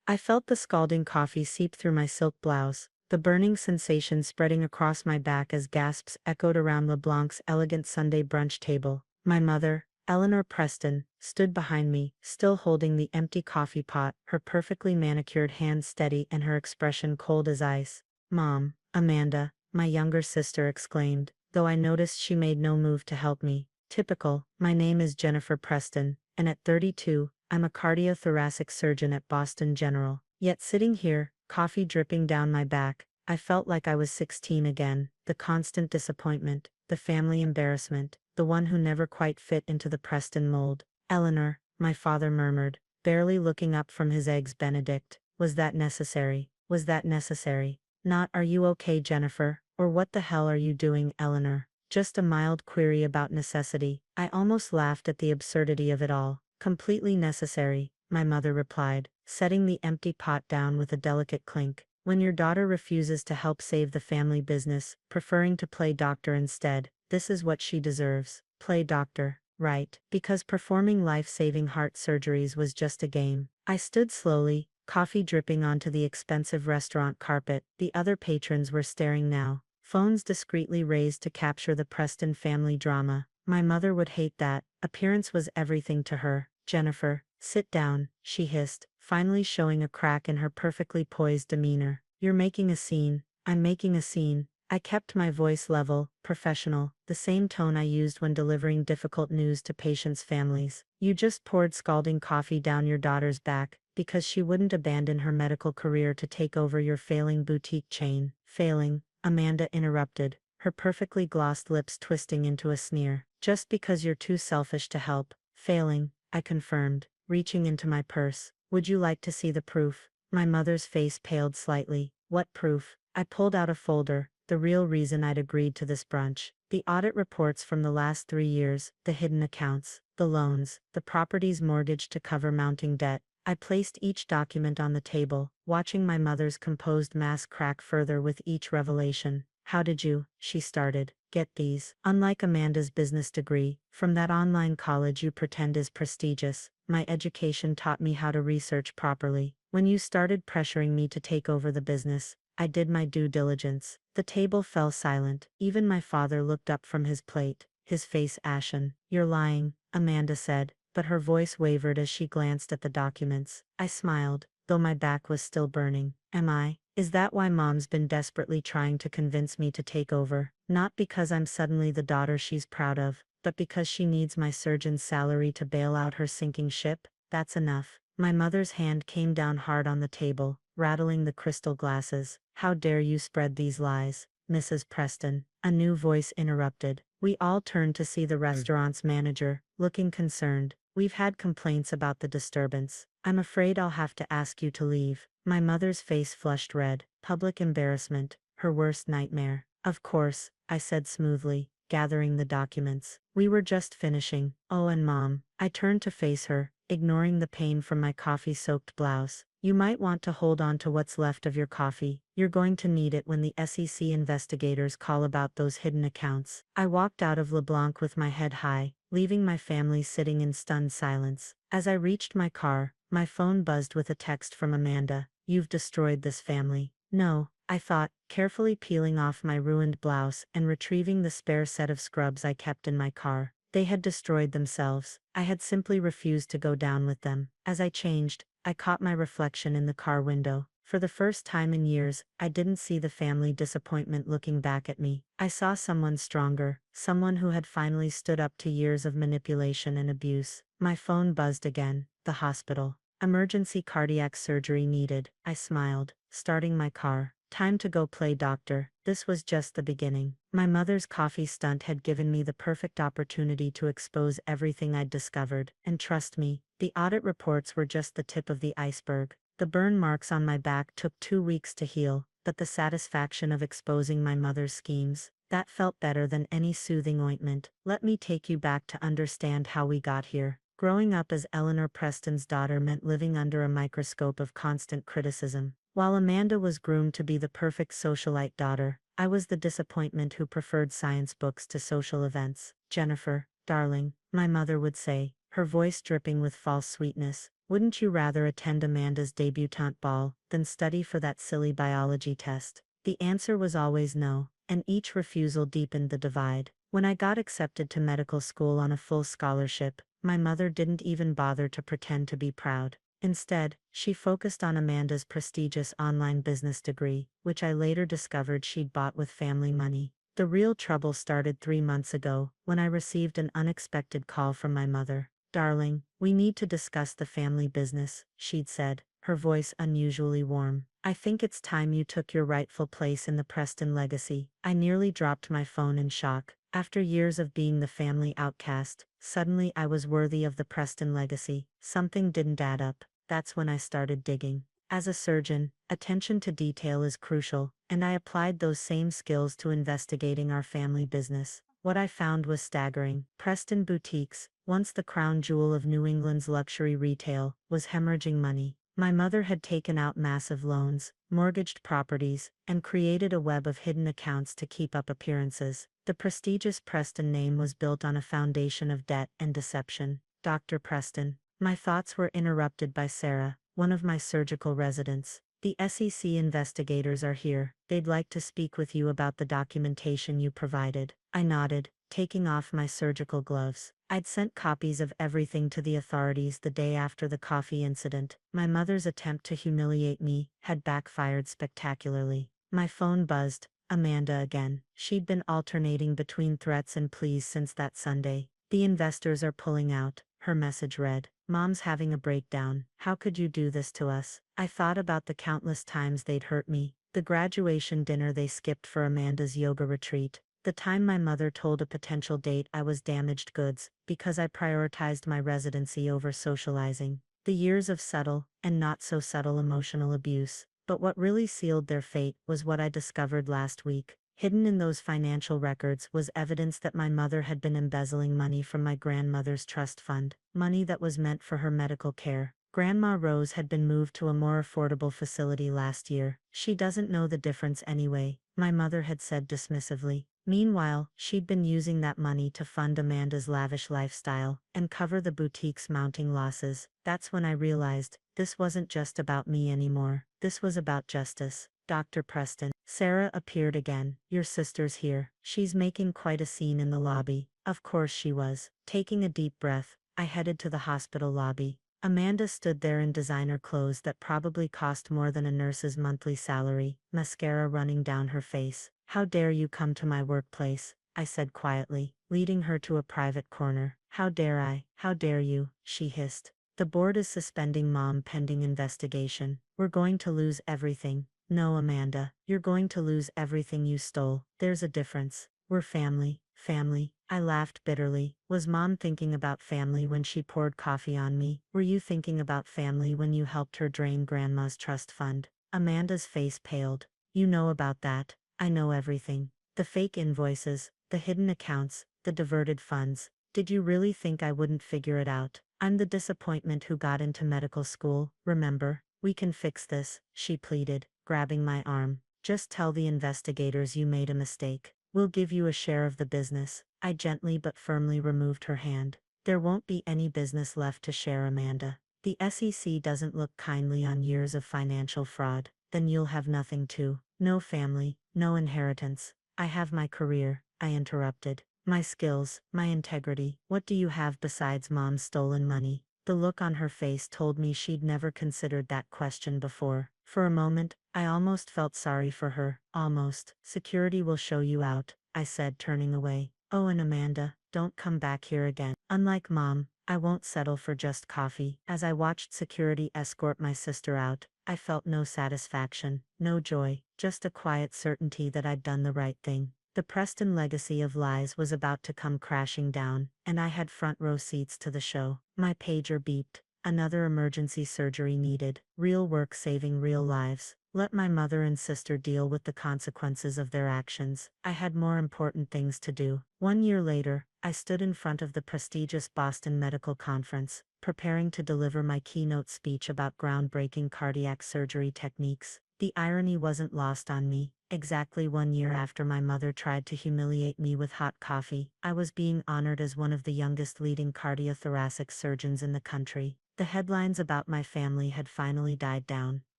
I felt the scalding coffee seep through my silk blouse, the burning sensation spreading across my back as gasps echoed around LeBlanc's elegant Sunday brunch table. My mother, Eleanor Preston, stood behind me, still holding the empty coffee pot, her perfectly manicured hands steady and her expression cold as ice. "Mom," Amanda, my younger sister exclaimed, though I noticed she made no move to help me. "Typical, my name is Jennifer Preston, and at 32, I'm a cardiothoracic surgeon at Boston General." Yet sitting here, coffee dripping down my back, I felt like I was 16 again, the constant disappointment, the family embarrassment, the one who never quite fit into the Preston mold. "Eleanor," my father murmured, barely looking up from his eggs Benedict, "was that necessary? Was that necessary?" Not "Are you okay, Jennifer?" or "What the hell are you doing, Eleanor?" Just a mild query about necessity. I almost laughed at the absurdity of it all. "Completely necessary," my mother replied, setting the empty pot down with a delicate clink. "When your daughter refuses to help save the family business, preferring to play doctor instead, this is what she deserves. Play doctor, right? Because performing life-saving heart surgeries was just a game." I stood slowly, coffee dripping onto the expensive restaurant carpet. The other patrons were staring now, phones discreetly raised to capture the Preston family drama. My mother would hate that. Appearance was everything to her. "Jennifer, sit down," she hissed, finally showing a crack in her perfectly poised demeanor. "You're making a scene." "I'm making a scene." I kept my voice level, professional, the same tone I used when delivering difficult news to patients' families. "You just poured scalding coffee down your daughter's back, because she wouldn't abandon her medical career to take over your failing boutique chain." "Failing," Amanda interrupted, her perfectly glossed lips twisting into a sneer. "Just because you're too selfish to help." "Failing," I confirmed, reaching into my purse. "Would you like to see the proof?" My mother's face paled slightly. "What proof?" I pulled out a folder, the real reason I'd agreed to this brunch. The audit reports from the last 3 years, the hidden accounts, the loans, the properties mortgaged to cover mounting debt. I placed each document on the table, watching my mother's composed mask crack further with each revelation. "How did you," she started, "get these?" "Unlike Amanda's business degree, from that online college you pretend is prestigious, my education taught me how to research properly. When you started pressuring me to take over the business, I did my due diligence." The table fell silent. Even my father looked up from his plate, his face ashen. "You're lying," Amanda said, but her voice wavered as she glanced at the documents. I smiled, though my back was still burning. "Am I? Is that why Mom's been desperately trying to convince me to take over? Not because I'm suddenly the daughter she's proud of, but because she needs my surgeon's salary to bail out her sinking ship? That's enough." My mother's hand came down hard on the table, rattling the crystal glasses. "How dare you spread these lies, Mrs. Preston?" A new voice interrupted. We all turned to see the restaurant's manager, looking concerned. "We've had complaints about the disturbance. I'm afraid I'll have to ask you to leave." My mother's face flushed red. Public embarrassment, her worst nightmare. "Of course," I said smoothly, gathering the documents. "We were just finishing." "Oh, and Mom." I turned to face her, ignoring the pain from my coffee-soaked blouse. "You might want to hold on to what's left of your coffee. You're going to need it when the SEC investigators call about those hidden accounts." I walked out of LeBlanc with my head high, leaving my family sitting in stunned silence. As I reached my car, my phone buzzed with a text from Amanda. "You've destroyed this family." "No," I thought, carefully peeling off my ruined blouse and retrieving the spare set of scrubs I kept in my car. They had destroyed themselves. I had simply refused to go down with them. As I changed, I caught my reflection in the car window. For the first time in years, I didn't see the family disappointment looking back at me. I saw someone stronger, someone who had finally stood up to years of manipulation and abuse. My phone buzzed again. The hospital. "Emergency cardiac surgery needed." I smiled, starting my car. Time to go play doctor. This was just the beginning. My mother's coffee stunt had given me the perfect opportunity to expose everything I'd discovered. And trust me, the audit reports were just the tip of the iceberg. The burn marks on my back took 2 weeks to heal, but the satisfaction of exposing my mother's schemes, that felt better than any soothing ointment. Let me take you back to understand how we got here. Growing up as Eleanor Preston's daughter meant living under a microscope of constant criticism. While Amanda was groomed to be the perfect socialite daughter, I was the disappointment who preferred science books to social events. "Jennifer, darling," my mother would say, her voice dripping with false sweetness, Wouldn't you rather attend Amanda's debutante ball than study for that silly biology test? The answer was always no, and each refusal deepened the divide. When I got accepted to medical school on a full scholarship, my mother didn't even bother to pretend to be proud. Instead, she focused on Amanda's prestigious online business degree, which I later discovered she'd bought with family money. The real trouble started 3 months ago, when I received an unexpected call from my mother. "Darling, we need to discuss the family business," she'd said, her voice unusually warm. "I think it's time you took your rightful place in the Preston legacy." I nearly dropped my phone in shock. After years of being the family outcast, suddenly I was worthy of the Preston legacy. Something didn't add up. That's when I started digging. As a surgeon, attention to detail is crucial, and I applied those same skills to investigating our family business. What I found was staggering. Preston Boutiques, once the crown jewel of New England's luxury retail, was hemorrhaging money. My mother had taken out massive loans, mortgaged properties, and created a web of hidden accounts to keep up appearances. The prestigious Preston name was built on a foundation of debt and deception. "Dr. Preston." My thoughts were interrupted by Sarah, one of my surgical residents. "The SEC investigators are here. They'd like to speak with you about the documentation you provided." I nodded, taking off my surgical gloves. I'd sent copies of everything to the authorities the day after the coffee incident. My mother's attempt to humiliate me had backfired spectacularly. My phone buzzed. Amanda again. She'd been alternating between threats and pleas since that Sunday. "The investors are pulling out," her message read. "Mom's having a breakdown. How could you do this to us?" I thought about the countless times they'd hurt me. The graduation dinner they skipped for Amanda's yoga retreat. The time my mother told a potential date I was damaged goods because I prioritized my residency over socializing. The years of subtle and not so subtle emotional abuse. But what really sealed their fate was what I discovered last week. Hidden in those financial records was evidence that my mother had been embezzling money from my grandmother's trust fund, money that was meant for her medical care. Grandma Rose had been moved to a more affordable facility last year. "She doesn't know the difference anyway," my mother had said dismissively. Meanwhile, she'd been using that money to fund Amanda's lavish lifestyle and cover the boutique's mounting losses. That's when I realized this wasn't just about me anymore. This was about justice. "Dr. Preston." Sarah appeared again. "Your sister's here. She's making quite a scene in the lobby." Of course she was. Taking a deep breath, I headed to the hospital lobby. Amanda stood there in designer clothes that probably cost more than a nurse's monthly salary, mascara running down her face. "How dare you come to my workplace?" I said quietly, leading her to a private corner. "How dare I? How dare you?" she hissed. "The board is suspending Mom pending investigation. We're going to lose everything." "No, Amanda, you're going to lose everything you stole. There's a difference. We're family." "Family?" I laughed bitterly. Was Mom thinking about family when she poured coffee on me? Were you thinking about family when you helped her drain Grandma's trust fund? Amanda's face paled. "You know about that." "I know everything. The fake invoices, the hidden accounts, the diverted funds. Did you really think I wouldn't figure it out? I'm the disappointment who got into medical school, remember? We can fix this," she pleaded, grabbing my arm. "Just tell the investigators you made a mistake. We'll give you a share of the business." I gently but firmly removed her hand. "There won't be any business left to share, Amanda. The SEC doesn't look kindly on years of financial fraud. Then you'll have nothing too. No family, no inheritance." "I have my career," I interrupted. "My skills, my integrity. What do you have besides Mom's stolen money?" The look on her face told me she'd never considered that question before. For a moment, I almost felt sorry for her. Almost. "Security will show you out," I said, turning away. "Oh, and Amanda, don't come back here again. Unlike Mom, I won't settle for just coffee." As I watched security escort my sister out, I felt no satisfaction, no joy, just a quiet certainty that I'd done the right thing. The Preston legacy of lies was about to come crashing down, and I had front row seats to the show. My pager beeped. Another emergency surgery needed. Real work saving real lives. Let my mother and sister deal with the consequences of their actions. I had more important things to do. 1 year later, I stood in front of the prestigious Boston Medical Conference, preparing to deliver my keynote speech about groundbreaking cardiac surgery techniques. The irony wasn't lost on me. Exactly 1 year after my mother tried to humiliate me with hot coffee, I was being honored as one of the youngest leading cardiothoracic surgeons in the country. The headlines about my family had finally died down.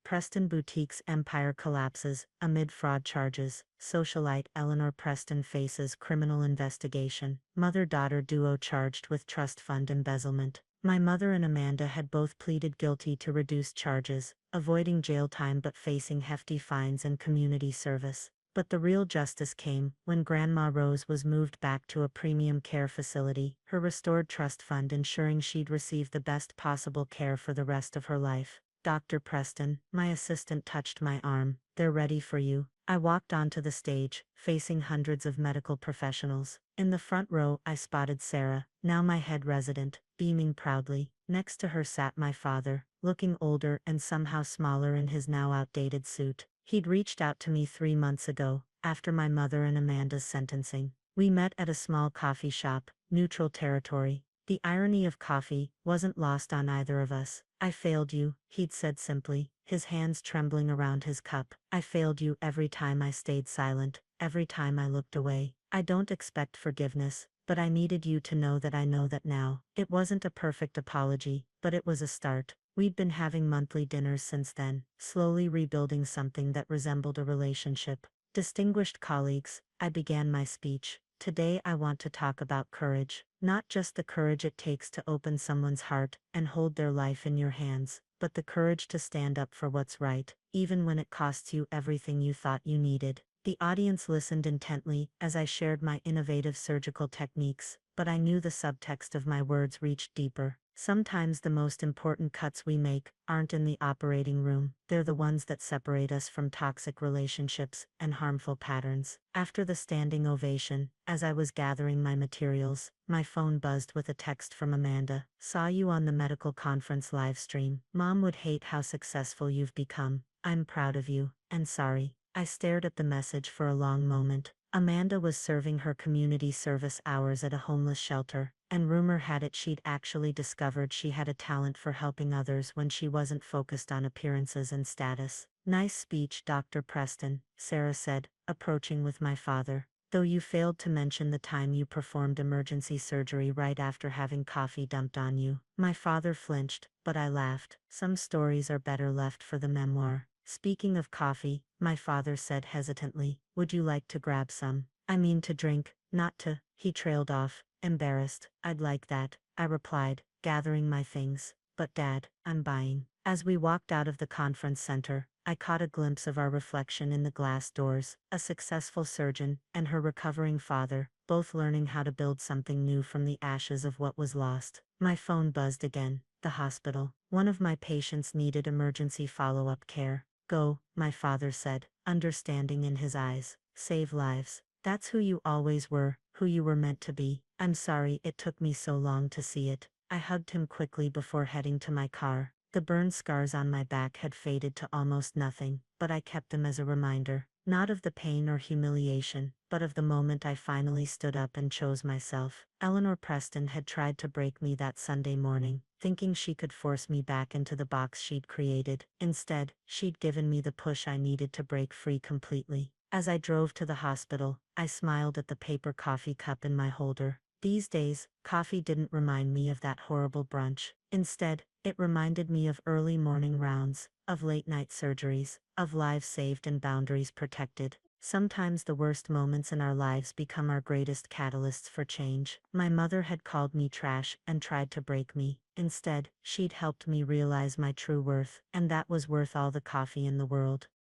Preston Boutique's empire collapses amid fraud charges. Socialite Eleanor Preston faces criminal investigation. Mother-daughter duo charged with trust fund embezzlement. My mother and Amanda had both pleaded guilty to reduced charges, avoiding jail time but facing hefty fines and community service. But the real justice came when Grandma Rose was moved back to a premium care facility, her restored trust fund ensuring she'd receive the best possible care for the rest of her life. Dr. Preston, my assistant, touched my arm. They're ready for you. I walked onto the stage, facing hundreds of medical professionals. In the front row, I spotted Sarah, now my head resident, beaming proudly. Next to her sat my father, looking older and somehow smaller in his now outdated suit. He'd reached out to me 3 months ago, after my mother and Amanda's sentencing. We met at a small coffee shop, neutral territory. The irony of coffee wasn't lost on either of us. I failed you, he'd said simply, his hands trembling around his cup. I failed you every time I stayed silent, every time I looked away. I don't expect forgiveness, but I needed you to know that I know that now. It wasn't a perfect apology, but it was a start. We'd been having monthly dinners since then, slowly rebuilding something that resembled a relationship. Distinguished colleagues, I began my speech. Today I want to talk about courage. Not just the courage it takes to open someone's heart and hold their life in your hands, but the courage to stand up for what's right, even when it costs you everything you thought you needed. The audience listened intently as I shared my innovative surgical techniques, but I knew the subtext of my words reached deeper. Sometimes the most important cuts we make aren't in the operating room, they're the ones that separate us from toxic relationships and harmful patterns. After the standing ovation, as I was gathering my materials, my phone buzzed with a text from Amanda. Saw you on the medical conference live stream. Mom would hate how successful you've become. I'm proud of you, and sorry. I stared at the message for a long moment. Amanda was serving her community service hours at a homeless shelter, and rumor had it she'd actually discovered she had a talent for helping others when she wasn't focused on appearances and status. Nice speech, Dr. Preston, Sarah said, approaching with my father. Though you failed to mention the time you performed emergency surgery right after having coffee dumped on you. My father flinched, but I laughed. Some stories are better left for the memoir. Speaking of coffee, my father said hesitantly, would you like to grab some? I mean to drink, not to. He trailed off, embarrassed. I'd like that, I replied, gathering my things. But Dad, I'm buying. As we walked out of the conference center, I caught a glimpse of our reflection in the glass doors, a successful surgeon and her recovering father, both learning how to build something new from the ashes of what was lost. My phone buzzed again. The hospital. One of my patients needed emergency follow-up care. Go, my father said, understanding in his eyes. Save lives. That's who you always were, who you were meant to be. I'm sorry it took me so long to see it. I hugged him quickly before heading to my car. The burn scars on my back had faded to almost nothing, but I kept them as a reminder, not of the pain or humiliation, but of the moment I finally stood up and chose myself. Eleanor Preston had tried to break me that Sunday morning, thinking she could force me back into the box she'd created. Instead, she'd given me the push I needed to break free completely. As I drove to the hospital, I smiled at the paper coffee cup in my holder. These days, coffee didn't remind me of that horrible brunch. Instead, it reminded me of early morning rounds, of late-night surgeries, of lives saved and boundaries protected. Sometimes the worst moments in our lives become our greatest catalysts for change. My mother had called me trash and tried to break me. Instead, she'd helped me realize my true worth, and that was worth all the coffee in the world.